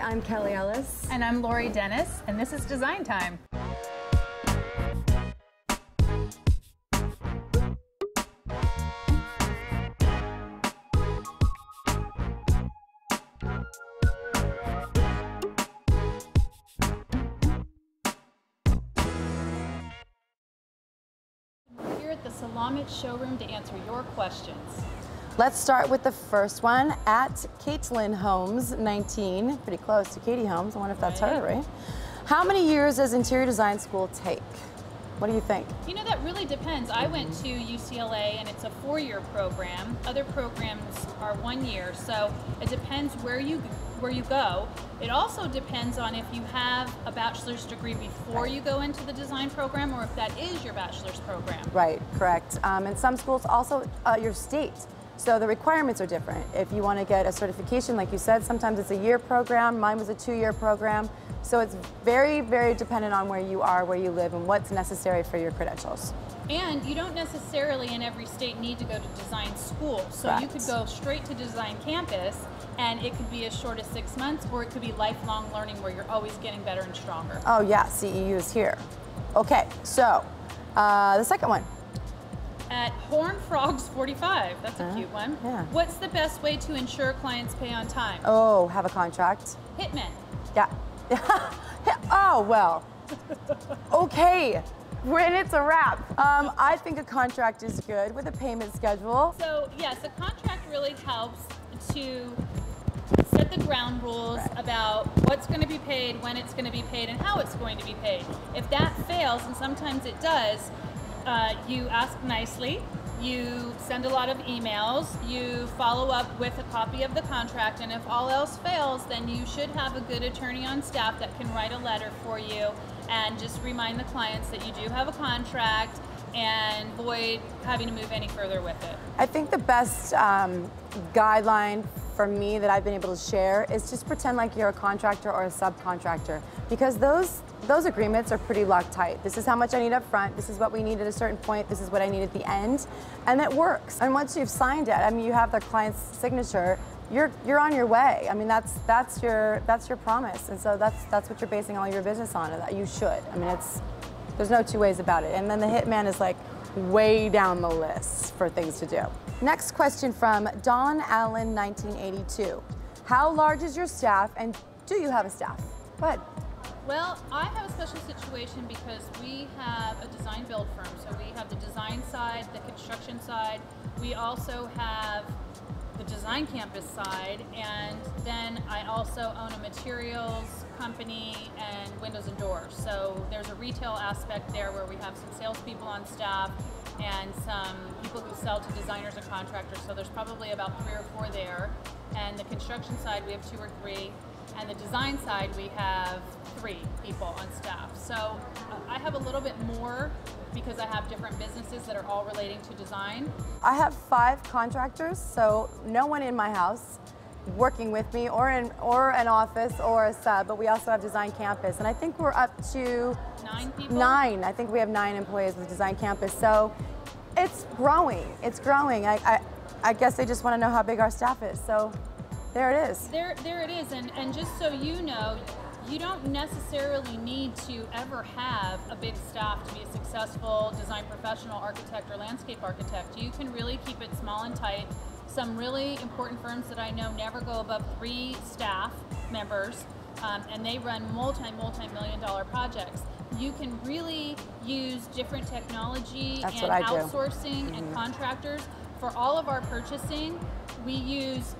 I'm Kelly Ellis. And I'm Lori Dennis, and this is Design Time. We're here at the Selamat showroom to answer your questions. Let's start with the first one at Caitlin Holmes, 19, pretty close to Katie Holmes. I wonder if that's her, right? How many years does interior design school take? What do you think? You know, that really depends. I went to UCLA and it's a 4-year program. Other programs are 1 year, so it depends where you go. It also depends on if you have a bachelor's degree before you go into the design program or if that is your bachelor's program. Right, correct. And some schools also, your state. So the requirements are different. If you want to get a certification, like you said, sometimes it's a year program. Mine was a 2-year program. So it's very, very dependent on where you are, where you live, and what's necessary for your credentials. And you don't necessarily in every state need to go to design school. So Correct. You could go straight to design campus and it could be as short as 6 months, or it could be lifelong learning where you're always getting better and stronger. Oh yeah, CEU is here. Okay, so the second one. At Horn Frogs 45, that's a cute one. Yeah. What's the best way to ensure clients pay on time? Oh, have a contract. Hitmen. Yeah. Oh, well. Okay. When it's a wrap. I think a contract is good with a payment schedule. So yes, a contract really helps to set the ground rules about what's going to be paid, when it's going to be paid, and how it's going to be paid. If that fails, and sometimes it does, you ask nicely, you send a lot of emails, you follow up with a copy of the contract, and if all else fails, then you should have a good attorney on staff that can write a letter for you and just remind the clients that you do have a contract and avoid having to move any further with it. I think the best guideline for me that I've been able to share is just pretend like you're a contractor or a subcontractor, because those agreements are pretty Loctite. This is how much I need up front, this is what we need at a certain point, this is what I need at the end, and it works. And once you've signed it, I mean, you have the client's signature, you're on your way. I mean, that's your promise, and so that's what you're basing all your business on. That you should. I mean, there's no two ways about it. And then the hitman is like way down the list for things to do. Next question from Dawn Allen, 1982. How large is your staff, and do you have a staff? Go ahead. Well, I have a special situation because we have a design build firm. So we have the design side, the construction side. We also have the design campus side, and then I also own a materials company and windows and doors. So there's a retail aspect there where we have some salespeople on staff and some people who sell to designers and contractors. So there's probably about 3 or 4 there. And the construction side, we have 2 or 3. And the design side, we have 3 people on staff. So I have a little bit more because I have different businesses that are all relating to design. I have 5 contractors, so no one in my house working with me or an office or a sub, but we also have Design Campus. And I think we're up to 9 people? 9. I think we have 9 employees with Design Campus. So it's growing. It's growing. I guess they just want to know how big our staff is. So there it is. There it is. And just so you know, you don't necessarily need to ever have a big staff to be a successful design professional, architect, or landscape architect. You can really keep it small and tight. Some really important firms that I know never go above 3 staff members, and they run multi-million-dollar projects. You can really use different technology and outsourcing and contractors. For all of our purchasing, we use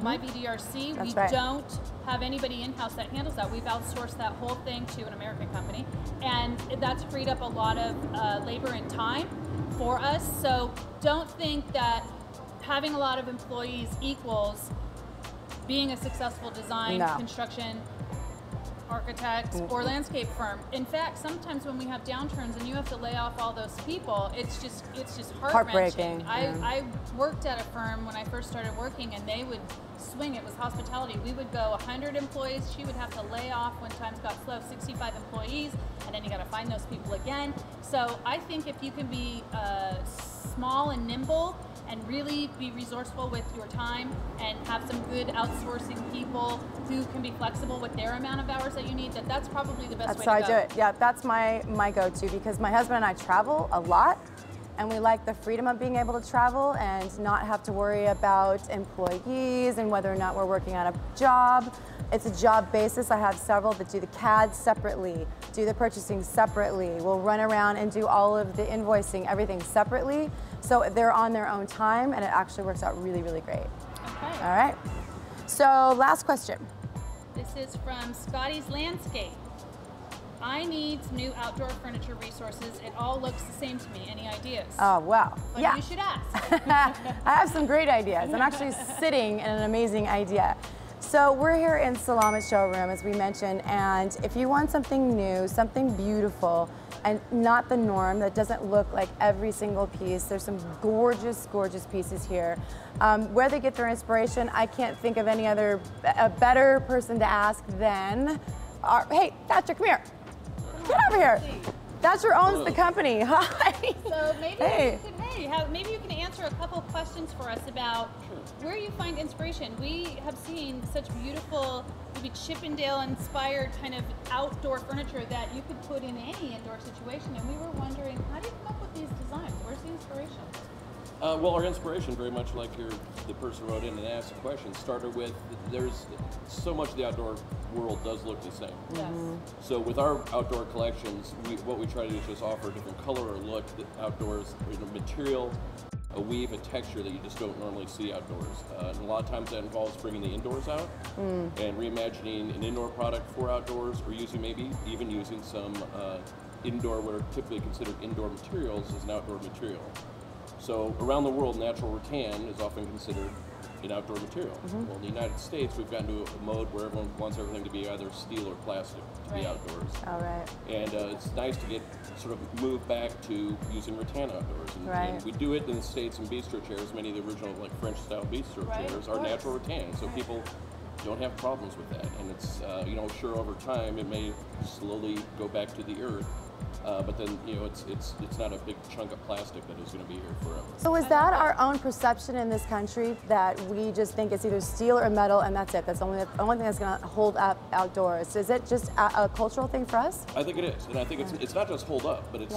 My BDRC. We don't have anybody in-house that handles that. We've outsourced that whole thing to an American company, and that's freed up a lot of labor and time for us. So don't think that having a lot of employees equals being a successful design, construction, architect, or landscape firm. In fact, sometimes when we have downturns and you have to lay off all those people, it's just heartbreaking. I worked at a firm when I first started working, and they would swing. It was hospitality. We would go 100 employees. She would have to lay off when times got slow, 65 employees, and then you got to find those people again. So I think if you can be small and nimble and really be resourceful with your time and have some good outsourcing people who can be flexible with their amount of hours that you need, that's probably the best way to go. That's how I do it. Yeah, that's my go-to, because my husband and I travel a lot, and we like the freedom of being able to travel and not have to worry about employees and whether or not we're working at a job. It's a job basis. I have several that do the CAD separately, do the purchasing separately. We'll run around and do all of the invoicing, everything separately. So they're on their own time, and it actually works out really, really great. Okay. All right. So last question. This is from Scotty's Landscape. I need new outdoor furniture resources. It all looks the same to me. Any ideas? Oh, wow. But yeah. you should ask. I have some great ideas. I'm actually sitting in an amazing idea. So we're here in Selamat Showroom, as we mentioned, and if you want something new, something beautiful, and not the norm, that doesn't look like every single piece, there's some gorgeous, gorgeous pieces here. Where they get their inspiration, I can't think of any other, a better person to ask than hey, Thatcher, come here. Get over here. Thatcher owns the company. Hi. So maybe Hey. maybe you can answer a couple questions for us about where you find inspiration. We have seen such beautiful, maybe Chippendale-inspired kind of outdoor furniture that you could put in any indoor situation, and we were wondering, how do you come up with these designs? Where's the inspiration? Well, our inspiration, very much like the person who wrote in and asked the question, started with there's so much of the outdoor world does look the same. Yes. So with our outdoor collections, what we try to do is just offer a different color or look outdoors, a material, a weave, a texture that you just don't normally see outdoors. And a lot of times that involves bringing the indoors out and reimagining an indoor product for outdoors, or maybe even using some indoor, what are typically considered indoor materials, as an outdoor material. So around the world, natural rattan is often considered an outdoor material. Well, in the United States, we've gotten to a mode where everyone wants everything to be either steel or plastic to be outdoors. All right. And it's nice to get sort of moved back to using rattan outdoors. And we do it in the States in bistro chairs. Many of the original French-style bistro chairs are natural rattan, so people don't have problems with that. And it's, sure, over time it may slowly go back to the earth. But then, it's not a big chunk of plastic that is going to be here forever. So is that our own perception in this country, that we just think it's either steel or metal and that's it? That's the only thing that's going to hold up outdoors. Is it just a cultural thing for us? I think it is, and I think it's not just hold up, but it's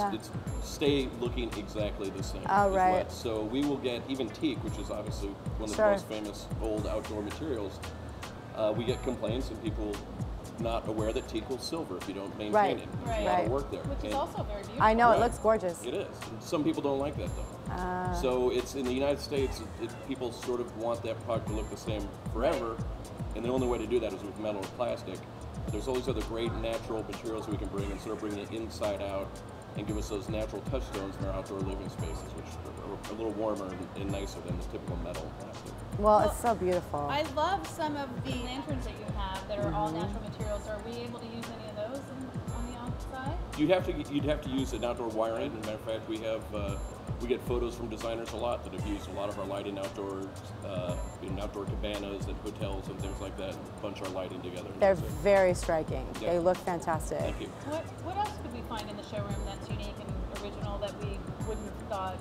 stay looking exactly the same. Oh, right. So we will get even teak, which is obviously one of the most famous old outdoor materials. We get complaints and people not aware that teak will silver if you don't maintain it. There's a lot of work there. Which is also very beautiful. I know, it looks gorgeous. It is. Some people don't like that though. So it's in the United States, people sort of want that product to look the same forever, and the only way to do that is with metal or plastic. But there's all these other great natural materials we can bring and sort of bring it inside out and give us those natural touchstones in our outdoor living spaces, which are a little warmer and nicer than the typical metal and plastic. Well, it's so beautiful. I love some of the lanterns that you have that are all natural materials. Are we able to use any of those on the outside? You'd have to use an outdoor wiring. As a matter of fact, we get photos from designers a lot that have used a lot of our lighting outdoors, in outdoor cabanas and hotels and things like that, and bunch our lighting together. They're very striking. Yeah. They look fantastic. Thank you. What else could we find in the showroom that's unique and original that we wouldn't have thought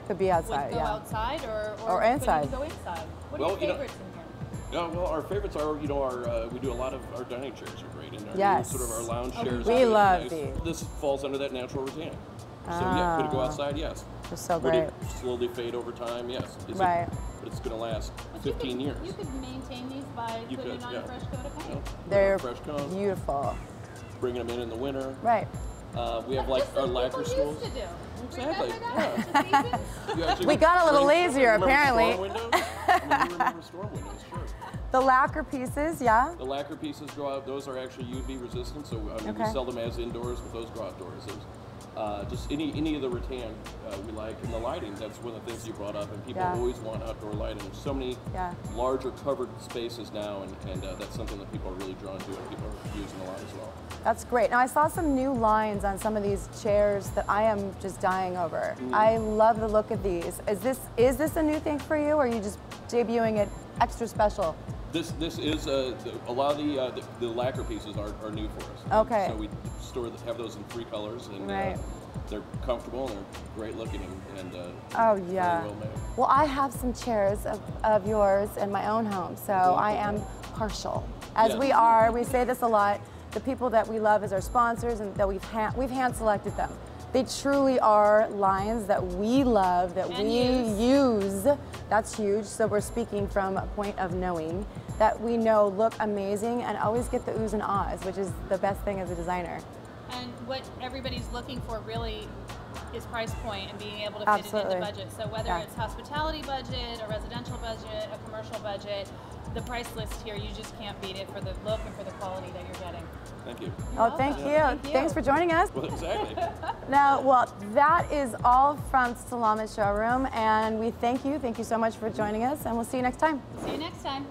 Could be outside, would go outside or inside? Could even go inside? What are your favorites in here? Yeah, well, our favorites are, we do a lot of our dining chairs are great, and sort of our lounge chairs. We love nice. these. This falls under that natural rattan. So yeah, could it go outside? Yes. They're so Would great. it slowly fade over time? Yes. Right. But it's going to last 15 years. You could maintain these by putting on a fresh coat of paint. They're fresh cones, beautiful. bringing them in the winter. Right. We have like our lacquer stools. Used to do. Exactly. Yeah. We got a little lazier, apparently. Storm windows? I mean, you remember storm windows, sure. The lacquer pieces, yeah? The lacquer pieces go out. Those are actually UV resistant, so we sell them as indoors, but those go outdoors. Just any of the rattan we like. And the lighting, that's one of the things you brought up, and people always want outdoor lighting. There's so many larger covered spaces now, and that's something that people are really drawn to and people are using a lot as well. That's great. Now, I saw some new lines on some of these chairs that I am just dying over. I love the look of these. Is this a new thing for you, or are you just debuting it extra special? This is a lot of the lacquer pieces are new for us. Okay. So we have those in 3 colors, and they're comfortable and they're great looking and Oh very yeah. well made. Well, I have some chairs of yours in my own home, so I am partial. As Yes. we are, we say this a lot. The people that we love as our sponsors and that we've hand selected them. They truly are lines that we love, that And we use. That's huge. So we're speaking from a point of knowing that we know look amazing and always get the oohs and ahs, which is the best thing as a designer. And what everybody's looking for really is price point and being able to fit Absolutely. it in the budget. So whether Yeah. it's hospitality budget, a residential budget, a commercial budget, the price list here, you just can't beat it for the look and for the quality that you're getting. Thank you. Oh, thank you. Thank you. Thanks for joining us. Well, exactly. Now, well, that is all from Selamat Showroom, and we thank you. Thank you so much for joining us, and we'll see you next time. See you next time.